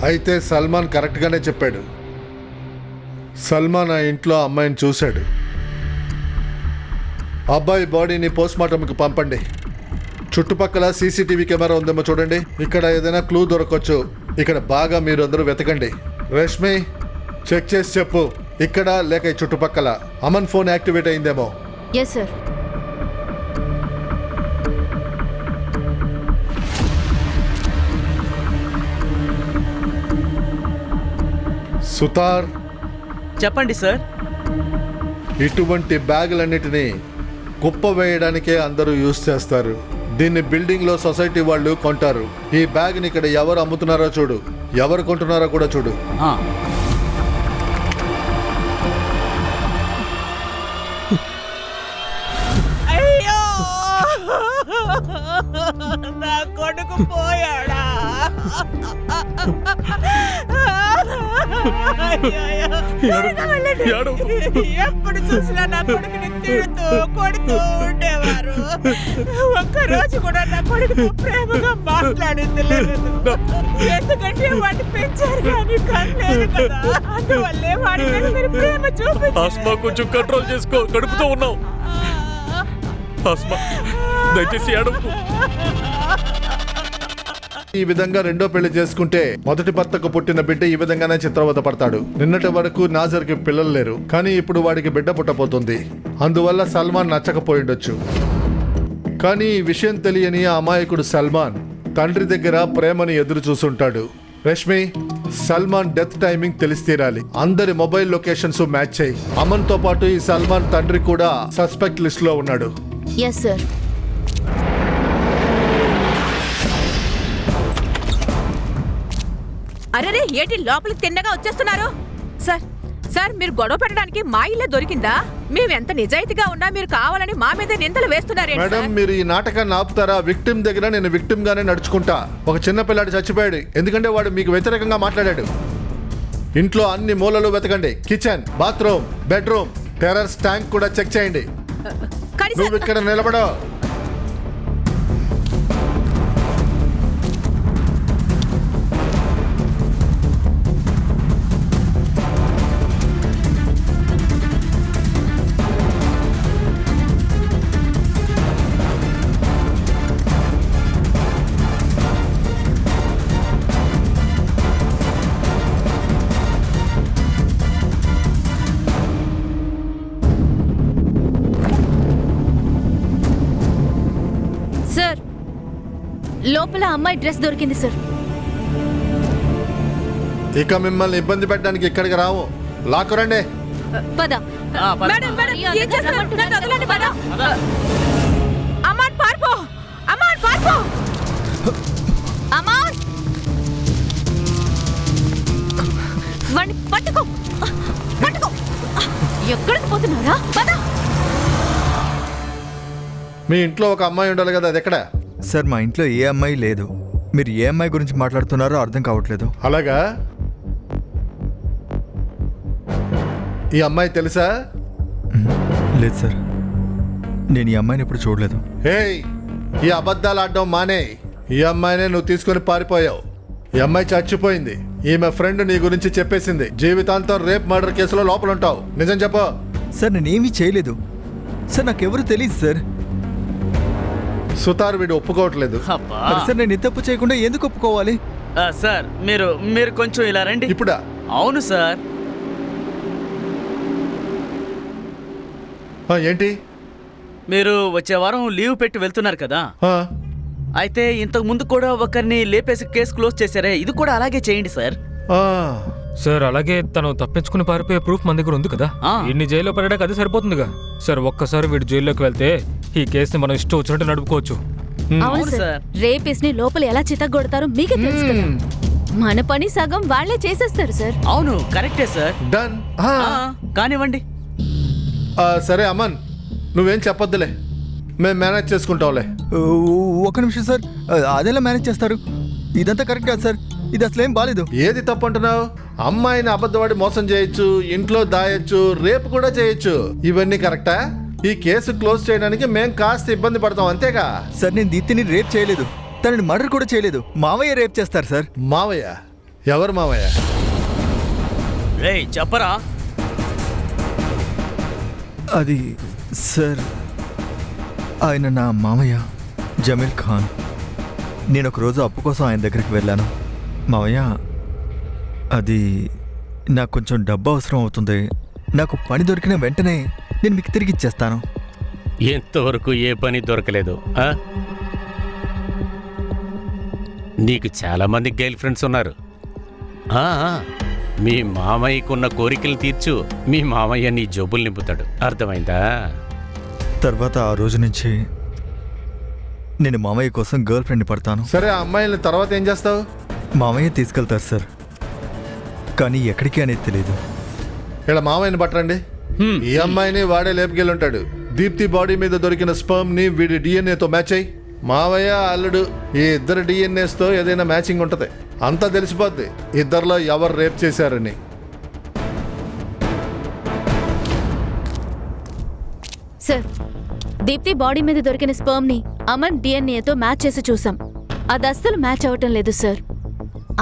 Speaker 1: అయితే సల్మాన్ కరెక్ట్ గానే చెప్పాడు. సల్మాన్ ఆ ఇంట్లో అమ్మాయిని చూశాడు. అబ్బాయి బాడీని పోస్ట్మార్టంకి పంపండి. చుట్టుపక్కల సీసీటీవీ కెమెరా ఉందేమో చూడండి. ఇక్కడ ఏదైనా క్లూ దొరకవచ్చు. ఇక్కడ బాగా మీరు అందరూ వెతకండి. రష్మి, చెక్ చేసి చెప్పు, ఇక్కడ లేక ఈ చుట్టుపక్కల అమన్ ఫోన్ యాక్టివేట్ అయిందేమో.
Speaker 3: Yes sir.
Speaker 1: సుతార్,
Speaker 2: చెప్పండి సార్.
Speaker 1: ఇటువంటి బ్యాగులన్నిటినీ కుప్ప వేయడానికే అందరూ యూజ్ చేస్తారు. దీన్ని బిల్డింగ్ లో సొసైటీ వాళ్ళు కొంటారు. ఈ బ్యాగ్ని ఇక్కడ ఎవరు అమ్ముతున్నారో చూడు, ఎవరు కొంటున్నారో కూడా చూడు.
Speaker 5: అయ్యో, నా కొడుకు పోయాడా? ఎప్పుడు చూసినా నా కొడుకుని తిడుతూ కొడుతూ ఉండేవారు. ఒక్కరోజు కూడా నా కొడుకు ప్రేమగా మాట్లాడింది లేదు. ఎందుకంటే వాడిని పెంచారు కానీ కనలేదు కదా, అందువల్లే వాడి మీద మీరు ప్రేమ చూపించారు.
Speaker 6: ఆస్మా, కొంచెం కంట్రోల్ చేసుకో, కడుపుతో ఉన్నావు. ఆస్మా, దయచేసి ఏడవకు.
Speaker 1: ఈ విధంగా రెండో పెళ్లి చేసుకుంటే మొదటి భర్తకు పుట్టిన బిడ్డ ఈ విధంగానే చిత్రవద పడతాడు. నిన్నటి వరకు నాజర్కి పిల్లలు లేరు, కానీ ఇప్పుడు వాడికి బిడ్డ పుట్టబోతుంది. అందువల్ల సల్మాన్ నచ్చకపోయిండొచ్చు. కానీ ఈ విషయం తెలియని ఆ అమాయకుడు సల్మాన్ తండ్రి దగ్గర ప్రేమని ఎదురు చూసుంటాడు. రష్మి, సల్మాన్ డెత్ టైమింగ్ తెలిసి తీరాలి. అందరి మొబైల్ లొకేషన్స్ మ్యాచ్ చేయి. అమన్ తో పాటు ఈ సల్మాన్ తండ్రి కూడా సస్పెక్ట్ లిస్ట్ లో ఉన్నాడు.
Speaker 3: Yes sir.
Speaker 5: అరే, ఏంటి లోపలికి తిన్నగా వచ్చేస్తున్నారు? సార్ సార్, మీరు గొడవ పెట్టడానికి మా ఇల్లే దొరికిందా? మేమెంత నిజాయితీగా ఉన్నా మీరు కావాలని మా మీద నిందలు వేస్తున్నారే.
Speaker 1: మేడం, మీరు ఈ నాటకాన్ని ఆపుతారా? విక్టిమ్ దగ్గర నేను విక్టిమ్ గానే నడుచుకుంటా. ఒక చిన్న పిల్లాడు చచ్చిపోయాడు ఎందుకంటే వాడు మీకు వ్యతిరేకంగా మాట్లాడాడు. ఇంట్లో అన్ని మూలలు వెతకండి. Kitchen, bathroom, bedroom, terrace tank కూడా చెక్ చేయండి. నువ్వు ఇక్కడ నిలబడో.
Speaker 3: లోపల అమ్మాయి డ్రెస్ దొరికింది సార్.
Speaker 1: ఇక మిమ్మల్ని ఇబ్బంది పెట్టడానికి ఇక్కడికి రావు. లాక్కురండి.
Speaker 3: పద.
Speaker 5: మేడం మేడం ఏం చేస్తున్నారు? నన్ను వదలండి మేడం. అమ్మాన్ పార్పో, అమ్మాన్ పార్పో.
Speaker 3: అమాన్ వాణ్ణి పట్టుకో, పట్టుకో. ఎక్కడికి పోతున్నారా? పద.
Speaker 1: మీ ఇంట్లో ఒక అమ్మాయి ఉండాలి కదా, అది ఎక్కడ?
Speaker 7: సార్ మా ఇంట్లో ఏ అమ్మాయి లేదు. మీరు ఏ అమ్మాయి గురించి మాట్లాడుతున్నారో అర్థం కావట్లేదు.
Speaker 1: అలాగా? ఈ అమ్మాయి తెలుసా?
Speaker 7: లేదు సార్, నేను ఈ అమ్మాయిని ఎప్పుడు చూడలేదు.
Speaker 1: ఏయ్, ఈ అబద్ధాలు ఆడడం మానే. ఈ అమ్మాయినే నువ్వు తీసుకొని పారిపోయావు. ఈ అమ్మాయి చచ్చిపోయింది. ఈమె ఫ్రెండ్ నీ గురించి చెప్పేసింది. జీవితాంతం రేప్ మర్డర్ కేసులో లోపల ఉంటావు. నిజం చెప్పు.
Speaker 7: సార్ నేనేమీ చేయలేదు సార్, నాకెవరు తెలియదు సార్.
Speaker 1: సుతార్ వీడు ఒప్పుకోవట్లేదు.
Speaker 2: అబ్బా.
Speaker 7: మరి సార్ నేను ఈ తప్పు చేయకుండా ఎందుకు ఒప్పుకోవాలి?
Speaker 2: సార్ మీరు కొంచెం ఇలా రండి.
Speaker 1: ఇప్పుడా?
Speaker 2: అవును సార్.
Speaker 1: ఏంటి?
Speaker 2: మీరు వచ్చే వారం లీవ్ పెట్టి వెళ్తున్నారు కదా,
Speaker 1: ఆ,
Speaker 2: అయితే ఇంతకు ముందు కూడా ఒకరిని లేపేసి కేసు క్లోజ్ చేశారే, ఇది కూడా అలాగే చేయండి సార్.
Speaker 1: ఆ.
Speaker 12: సార్ అలాగే తను తప్పించుకుని పారిపోయే ప్రూఫ్ మన దగ్గర ఉంది కదా,
Speaker 2: ఆ.
Speaker 12: ఇన్ని జైల్లో పడడానికి అది సరిపోతుందిగా. సార్ ఒక్కసారి వీడు జైల్లోకి వెళ్తే ఈ కేసుని మనం ఇష్టం వచ్చినట్టు నడుపుకోవచ్చు.
Speaker 3: అవును
Speaker 2: అవును
Speaker 3: సార్.
Speaker 2: సార్.
Speaker 3: రేపిస్ ని లోపల ఎలా చితగొడతారో మీకే తెలుసు కదా. మన పని సగం వాళ్లే చేసేస్తారు సార్.
Speaker 2: అవును, కరెక్టే సార్.
Speaker 1: డన్.
Speaker 2: కానివ్వండి.
Speaker 1: సరే అమన్, నువ్వేం చెప్పొద్దులే, మేము మేనేజ్ చేసుకుంటాంలే.
Speaker 7: ఒక నిమిషం సార్, అదెలా మేనేజ్ చేస్తారు? ఇదంతా కరెక్ట్ కాదు సార్, ఇది అసలు ఏం బాలేదు.
Speaker 1: ఏది తప్పు అంటున్నావు? అమ్మాయిని అబద్ధవాడి మోసం చేయొచ్చు, ఇంట్లో దాయొచ్చు, రేపు కూడా చేయొచ్చు. ఇవన్నీ కరెక్టా? ఈ కేసు క్లోజ్ చేయడానికి మేం కాస్త ఇబ్బంది పడతాం, అంతేగా?
Speaker 7: సార్ నేను దీప్తిని రేప్ చేయలేదు, తనని మర్డర్ కూడా చేయలేదు. మావయ్య రేప్ చేస్తారు సార్.
Speaker 1: మావయ్య? ఎవరు మావయ్య?
Speaker 2: రేయ్ చెప్పరా.
Speaker 7: అది సార్, ఆయన నా మామయ్య జమీల్ ఖాన్. నేను ఒకరోజు అప్పు కోసం ఆయన దగ్గరికి వెళ్ళాను. మావయ్య, అది నాకు కొంచెం డబ్బు అవసరం అవుతుంది. నాకు పని దొరికిన వెంటనే నేను మీకు తిరిగి ఇచ్చేస్తాను.
Speaker 8: ఎంతవరకు ఏ పని దొరకలేదు ఆ? నీకు చాలామంది గర్ల్ ఫ్రెండ్స్ ఉన్నారు. ఆ, మీ మామయ్యకున్న కోరికలు తీర్చు, మీ మామయ్య నీ జబ్బులు నింపుతాడు. అర్థమైందా?
Speaker 7: తర్వాత ఆ రోజు నుంచి నేను మామయ్య కోసం గర్ల్ ఫ్రెండ్ని పడతాను.
Speaker 1: సరే, ఆ అమ్మాయిని తర్వాత ఏం చేస్తావు?
Speaker 7: మామయ్య తీసుకెళ్తారు సార్, కానీ ఎక్కడికి అనేది తెలియదు.
Speaker 1: ఇలా మావయ్యని పట్టరండి. ఈ అమ్మాయిని వాడే లేపుకెళ్ళుంటాడు. దీప్తి బాడీ మీద దొరికిన స్పర్మ్ ని వీడి డిఎన్ఏతో మ్యాచ్ అయ్యి, మావయ్య అల్లుడు ఈ ఇద్దరు డిఎన్ఏస్ తో ఏదైనా మ్యాచింగ్ ఉంటది. అంతా తెలిసిపోద్ది ఇద్దరిలో ఎవరు రేప్ చేశారని.
Speaker 3: సార్, దీప్తి బాడీ మీద దొరికిన స్పర్మ్ ని అమన్ డిఎన్ఏతో మ్యాచ్ చేసి చూసాం. అది అస్సలు మ్యాచ్ అవటం లేదు సార్.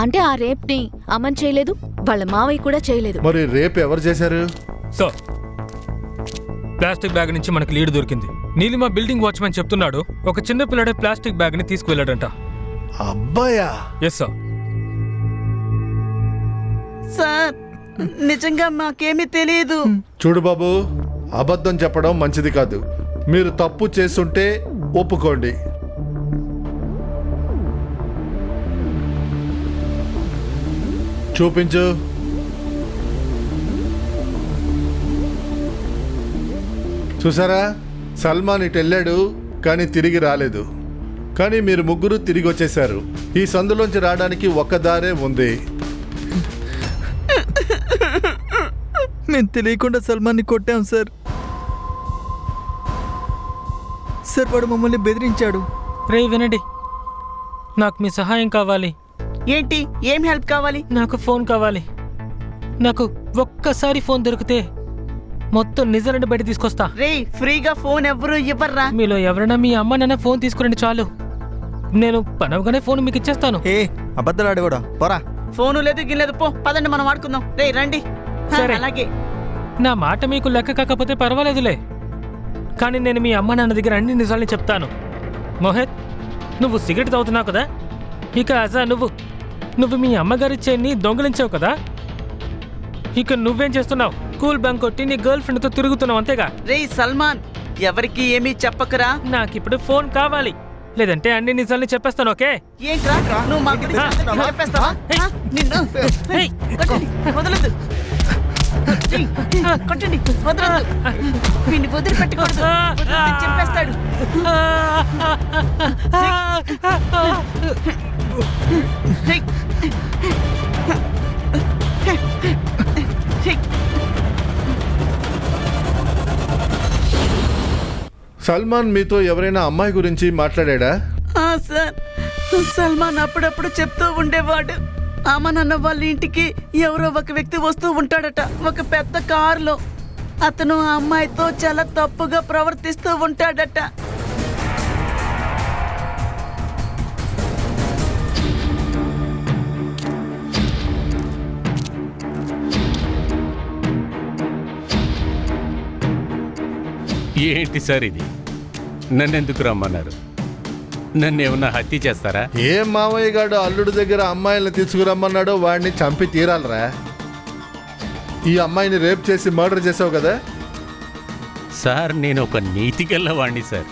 Speaker 3: అంటే ఆ రేప్ ని అమన్ చేయలేదు, వాళ్ళ మావయ్య కూడా చేయలేదు.
Speaker 1: మరి రేప్ ఎవరు చేశారు?
Speaker 12: సార్ ప్లాస్టిక్ బ్యాగ్ నుంచి మనకి లీడ్ దొరికింది. నీలిమ బిల్డింగ్ వాచ్మెన్ చెప్తున్నాడు ఒక చిన్న పిల్లడే ప్లాస్టిక్ బ్యాగ్ ని తీసుకువెళ్ళాడంట.
Speaker 1: అబ్బాయా?
Speaker 12: Yes sir.
Speaker 10: సార్ నిజంగా మాకేమీ తెలియదు.
Speaker 1: చూడు బాబు, అబద్ధం చెప్పడం మంచిది కాదు. మీరు తప్పు చేస్తుంటే ఒప్పుకోండి. చూపించు. చూసారా, సల్మాన్ ఇటు వెళ్ళాడు కానీ తిరిగి రాలేదు. కానీ మీరు ముగ్గురు తిరిగి వచ్చేశారు. ఈ సందులోంచి రావడానికి ఒక్క దారే ఉంది.
Speaker 7: మేము తెలియకుండా సల్మాన్ని కొట్టాం సార్. సార్ వాడు మమ్మల్ని బెదిరించాడు.
Speaker 4: రే వినండి, నాకు మీ సహాయం కావాలి.
Speaker 10: ఏంటి? ఏం హెల్ప్ కావాలి?
Speaker 4: నాకు ఫోన్ కావాలి. నాకు ఒక్కసారి ఫోన్ దొరికితే మొత్తం నిజాన్ని బయట తీసుకొస్తా.
Speaker 10: రే, ఫ్రీగా ఫోన్ ఎవరు ఇవ్వర్రా.
Speaker 4: మీలో ఎవరైనా మీ అమ్మ నాన్న ఫోన్ తీసుకురండి చాలు. నేను పనవగానే ఫోన్ మీకు ఇచ్చేస్తాను.
Speaker 7: ఏ అబద్ధాలు కూడా పోరా.
Speaker 10: ఫోను లేదు గిల్లేదు, పో పదండి మనం ఆడుకుందాం. రే రండి.
Speaker 4: సరే.
Speaker 10: అలాగే.
Speaker 4: నా మాట మీకు లెక్క కాకపోతే పర్వాలేదులే, కానీ నేను మీ అమ్మ నాన్న దగ్గర అన్ని నిజాలని చెప్తాను. మోహిత్, నువ్వు సిగరెట్ తాగుతున్నావు కదా, ఇక అజా నువ్వు మీ అమ్మగారి చైన్ని దొంగలించావు కదా, ఇక నువ్వేం చేస్తున్నావు? కూల్ బ్యాంక్ కొట్టి నీ గర్ల్ ఫ్రెండ్తో తిరుగుతున్నావు, అంతేగా?
Speaker 10: రే సల్మాన్, ఎవరికి ఏమీ చెప్పకరా.
Speaker 4: నాకిప్పుడు ఫోన్ కావాలి. లేదంటే అన్ని నిజాల్ని చెప్పేస్తాను. ఓకే
Speaker 10: ఏంట్రా నువ్వు మా గురించి అంతా చెప్పేస్తావా? ఆ? నిన్ను కొట్టండి, వదలొద్దు. కొట్టండి, వదలొద్దు. వీడిని వదిలిపెట్టకూడదు, వదిలితే చంపేస్తాడు. హేయ్. హేయ్.
Speaker 1: సల్మాన్ మీతో ఎవరైనా అమ్మాయి గురించి మాట్లాడా?
Speaker 10: సార్, సల్మాన్ అప్పుడప్పుడు చెప్తూ ఉండేవాడు. అమ్మనన్న వాళ్ళ ఇంటికి ఎవరో ఒక వ్యక్తి వస్తూ ఉంటాడట ఒక పెద్ద కారులో. అతను ఆ అమ్మాయితో చాలా తప్పుగా ప్రవర్తిస్తూ ఉంటాడట.
Speaker 8: ఏంటి సార్ ఇది? నన్నెందుకు రమ్మన్నారు? నన్ను ఏమన్నా హత్య చేస్తారా?
Speaker 1: ఏ మావయ్య గాడు అల్లుడు దగ్గర అమ్మాయిల్ని తీసుకురమ్మన్నాడో వాడిని చంపి తీరాలరా. ఈ అమ్మాయిని రేప్ చేసి మర్డర్ చేసావు కదా.
Speaker 8: సార్, నేను ఒక నీతిగల్లవాణ్ణి సార్.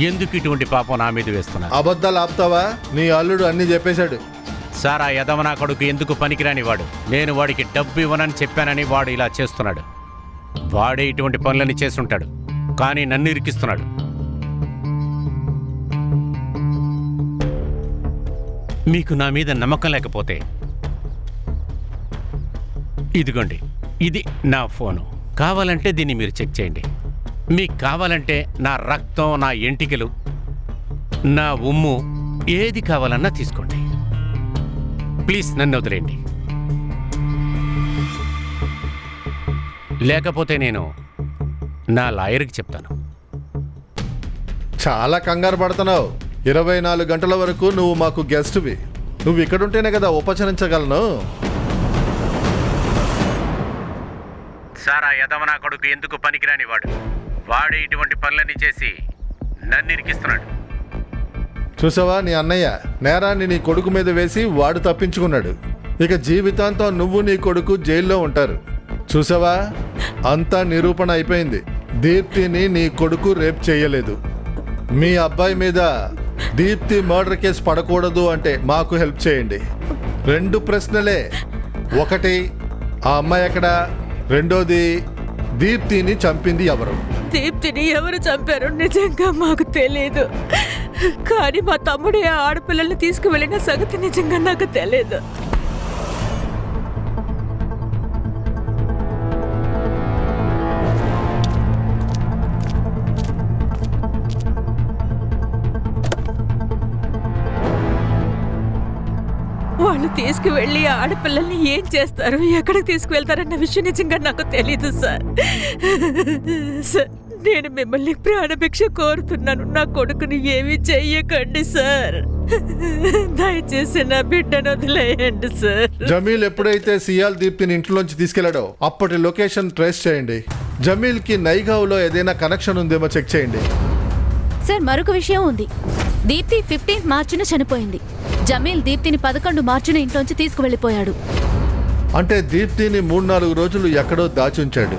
Speaker 8: ఎందుకు ఇటువంటి పాపం నా మీద వేస్తున్నా?
Speaker 1: అబద్ధాలు ఆపుతావా? నీ అల్లుడు అన్నీ చెప్పేశాడు.
Speaker 8: సార్, ఆ యదవనా కొడుకు ఎందుకు పనికిరాని వాడు. నేను వాడికి డబ్బు ఇవ్వనని చెప్పానని వాడు ఇలా చేస్తున్నాడు. వాడే ఇటువంటి పనులని చేసుంటాడు, కానీ నన్ను ఇరికిస్తున్నాడు. మీకు నా మీద నమ్మకం లేకపోతే ఇదిగోండి, ఇది నా ఫోను. కావాలంటే దీన్ని మీరు చెక్ చేయండి. మీకు కావాలంటే నా రక్తం, నా ఎంటికలు, నా ఉమ్ము ఏది కావాలన్నా తీసుకోండి. ప్లీజ్ నన్ను వదిలేయండి. లేకపోతే నేను నా లాయర్కి చెప్తాను.
Speaker 1: చాలా కంగారు పడుతున్నావు. 24 గంటల వరకు నువ్వు మాకు గెస్ట్వి. నువ్వు ఇక్కడుంటేనే కదా ఉపచరించగలను.
Speaker 8: సార్, ఆ యదవనా కొడుకు ఎందుకు పనికిరాని వాడు. వాడే ఇటువంటి పనులన్నీ చేసి నన్ను ఇరికిస్తున్నాడు.
Speaker 1: చూసావా, నీ అన్నయ్య నేరాన్ని నీ కొడుకు మీద వేసి వాడు తప్పించుకున్నాడు. ఇక జీవితాంతం నువ్వు నీ కొడుకు జైల్లో ఉంటారు. చూసావా, అంతా నిరూపణ అయిపోయింది. దీప్తిని నీ కొడుకు రేప్ చేయలేదు. మీ అబ్బాయి మీద దీప్తి మర్డర్ కేసు పడకూడదు అంటే మాకు హెల్ప్ చేయండి. 2 ప్రశ్నలే. ఒకటి, ఆ అమ్మాయి ఎక్కడా? రెండోది, దీప్తిని చంపింది ఎవరు?
Speaker 11: దీప్తిని ఎవరు చంపారో నిజంగా మాకు తెలియదు, కానీ మా తమ్ముడే ఆ ఆడపిల్లల్ని తీసుకువెళ్ళిన సంగతి నిజంగా నాకు తెలియదు. వాళ్ళు తీసుకువెళ్ళి ఆడపిల్లల్ని ఏం చేస్తారు, ఎక్కడికి తీసుకువెళ్తారన్న విషయం నిజంగా నాకు తెలీదు సార్. సార్, నేను మిమ్మల్ని ప్రాణభిక్ష కోరుతున్నాను. నా కొడుకుని ఏమీ చెయ్యకండి సార్. దయచేసి నా బిడ్డను వదిలేయండి సార్.
Speaker 1: జమీల్ ఎప్పుడైతే సియాల్ దీప్తిని ఇంట్లోంచి తీసుకెళ్లాడో అప్పటి లొకేషన్ ట్రేస్ చేయండి. జమీల్ కి నైగావ్లో ఏదైనా కనెక్షన్ ఉందేమో చెక్ చేయండి.
Speaker 3: సార్, మరొక విషయం ఉంది. దీప్తి 15 మార్చిన చనిపోయింది. జమీల్ దీప్తిని 11 మార్చిన ఇంట్లోంచి తీసుకువెళ్ళిపోయాడు.
Speaker 1: అంటే దీప్తిని 3-4 రోజులు ఎక్కడో దాచుంచాడు.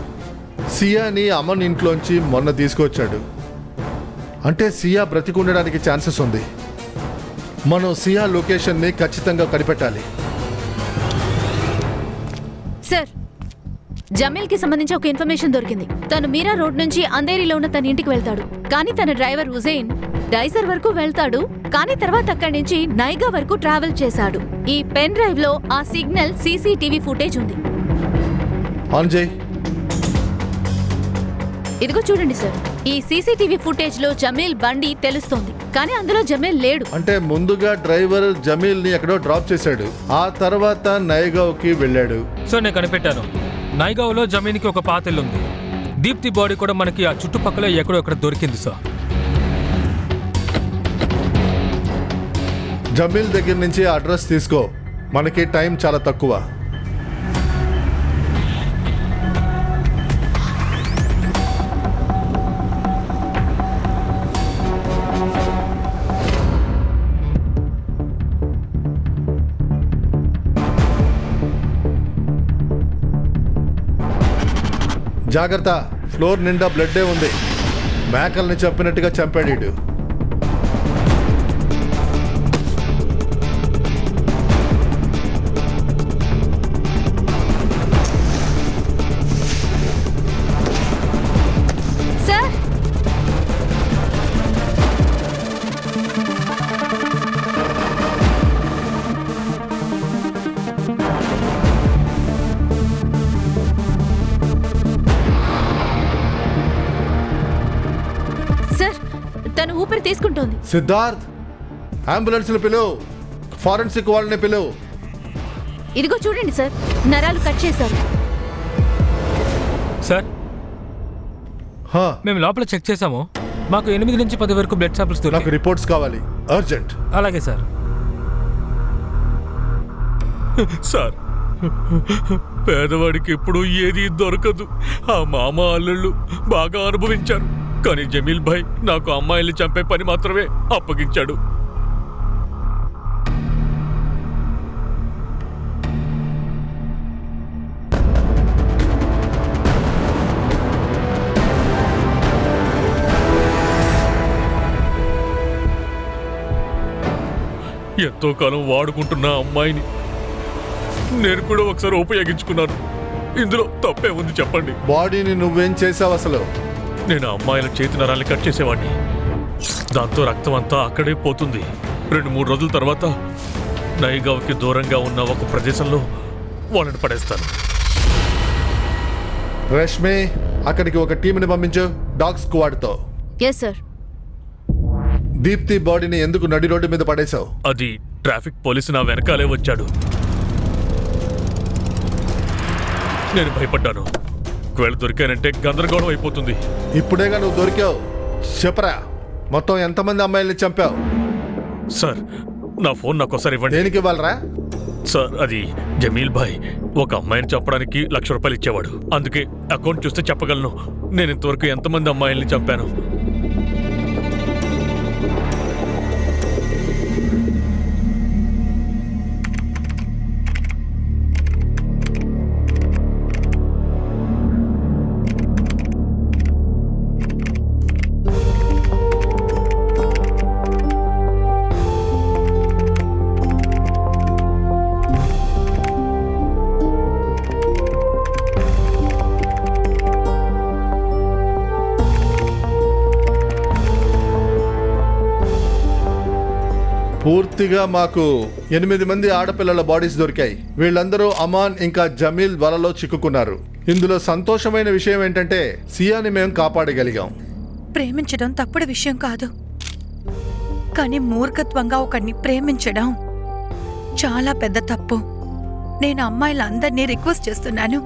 Speaker 1: సియాని అమన్ ఇంట్లోంచి మొన్న తీసుకొచ్చాడు. అంటే సియా బ్రతికుండడానికి ఛాన్సెస్ ఉంది. మనం సియా లొకేషన్ని ఖచ్చితంగా కనిపెట్టాలి.
Speaker 3: సార్, జమీల్ కి సంబంధించి ఒక ఇన్ఫర్మేషన్ దొరికింది. తను మీరా రోడ్ నుంచి అంధేరిలో ఉన్న తన ఇంటికి వెళ్తాడు, కానీ తన డ్రైవర్ హుజైన్ డైజర్ వరకు వెళ్తాడు, కానీ తర్వాత అక్కడి నుంచి నైగా వరకు ట్రావెల్ చేశాడు. ఈ పెన్ డ్రైవ్ లో ఆ సిగ్నల్ సీసీటీవీ ఫుటేజ్ ఉంది.
Speaker 1: ఆన్ చేయి.
Speaker 3: ఇదిగో చూడండి సార్, ఈ సీసీటీవీ ఫుటేజ్ లో జమీల్ బండి తెలుస్తోంది, కానీ అందులో జమీల్ లేడు.
Speaker 1: అంటే ముందుగా డ్రైవర్ జమీల్ ని ఎక్కడో డ్రాప్ చేశాడు, ఆ తర్వాత నైగావ్కి వెళ్ళాడు.
Speaker 12: సో నేను కనిపెట్టాను. నైగావ్లో జమీన్కి ఒక పాత ఇల్లు ఉంది. దీప్తి బాడీ కూడా మనకి ఆ చుట్టుపక్కల ఎక్కడో ఎక్కడ దొరికింది సార్.
Speaker 1: జమీల్ దగ్గర నుంచి అడ్రస్ తీసుకో, మనకి టైం చాలా తక్కువ. జాగ్రత్త, ఫ్లోర్ నిండా బ్లడ్డే ఉంది. మేకల్ని చంపినట్టుగా చంపాడు.
Speaker 3: ఊపిరి తీసుకుంటోంది.
Speaker 1: సిద్ధార్థ్, అంబులెన్స్లు పిలువు, ఫారెన్సిక్ వాళ్ళని పిలువు.
Speaker 3: ఇదిగో చూడండి సార్, నరాలు కట్ చేశారు.
Speaker 12: సార్
Speaker 1: హా,
Speaker 12: మేము లోపల చెక్ చేసాము. మాకు 8 నుంచి 10 వరకు బ్లడ్ శాంపిల్స్
Speaker 1: నాకు
Speaker 12: దొరికాయి.
Speaker 1: రిపోర్ట్స్ కావాలి, అర్జెంట్.
Speaker 12: అలాగే సార్.
Speaker 6: సార్, పేదవాడికి ఎప్పుడు ఏది దొరకదు. ఆ మామ అల్లుళ్ళు బాగా అనుభవించారు. కానీ జమీల్ భాయ్ నాకు అమ్మాయిల్ని చంపే పని మాత్రమే అప్పగించాడు. ఎంతో కాలం వాడుకుంటున్న అమ్మాయిని నేను కూడా ఒకసారి ఉపయోగించుకున్నాను. ఇందులో తప్పే ఉంది చెప్పండి?
Speaker 1: బాడీని నువ్వేం చేసావు అసలు?
Speaker 6: నేను ఆ అమ్మాయిల చేతి నరాల్ని కట్ చేసేవాడిని. దాంతో రక్తం అంతా అక్కడే పోతుంది. 2-3 రోజుల తర్వాత నైగావ్కి దూరంగా ఉన్న ఒక ప్రదేశంలో వాళ్ళని పడేస్తాను.
Speaker 1: రష్మి, అక్కడికి ఒక టీంని పంపించు, డాగ్ స్క్వాడ్తో.
Speaker 3: Yes sir.
Speaker 1: దీప్తి బాడీని ఎందుకు నడి రోడ్డు మీద పడేశావు?
Speaker 6: అది ట్రాఫిక్ పోలీసు నా వెనకాలే వచ్చాడు. నేను భయపడ్డాను. ఒకవేళ దొరికానంటే గందరగోళం అయిపోతుంది.
Speaker 1: ఇప్పుడేగా నువ్వు దొరికావు, చెప్పరా మొత్తం ఎంతమంది అమ్మాయిల్ని చంపావు?
Speaker 6: సార్, నా ఫోన్ నాకు ఒకసారి ఇవ్వండి.
Speaker 1: దేనికి ఇవ్వాలరా?
Speaker 6: సార్, అది జమీల్ భాయ్ ఒక అమ్మాయిని చంపడానికి ₹1,00,000 ఇచ్చేవాడు. అందుకే అకౌంట్ చూస్తే చెప్పగలను నేను ఇంతవరకు ఎంతమంది అమ్మాయిల్ని చంపాను.
Speaker 1: పూర్తిగా మాకు 8 మంది ఆడపిల్లల బాడీస్ దొరికాయి. వీళ్ళందరూ అమాన్ ఇంకా జమీల్ వలలో చిక్కుకున్నారు. ఇందులో సంతోషమైన విషయం ఏంటంటే సియాని మేము కాపాడగలిగాం.
Speaker 11: ప్రేమించడం తప్పుడు విషయం కాదు, కానీ మూర్ఖత్వంగా ఒకరిని ప్రేమించడం చాలా పెద్ద తప్పు. నేను అమ్మాయిలందరినీ రిక్వెస్ట్ చేస్తున్నాను,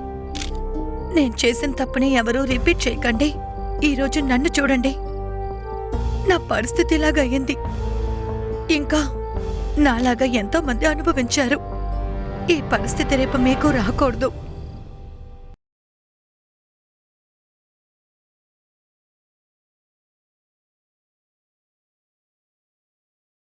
Speaker 11: నేను చేసిన తప్పుని ఎవరూ రిపీట్ చేయకండి. ఈరోజు నన్ను చూడండి, నా పరిస్థితి ఇలాగ అయ్యింది. ఇంకా నాలాగా ఎంతో మంది అనుభవించారు. ఈ పరిస్థితి రేపు మీకు రాకూడదు.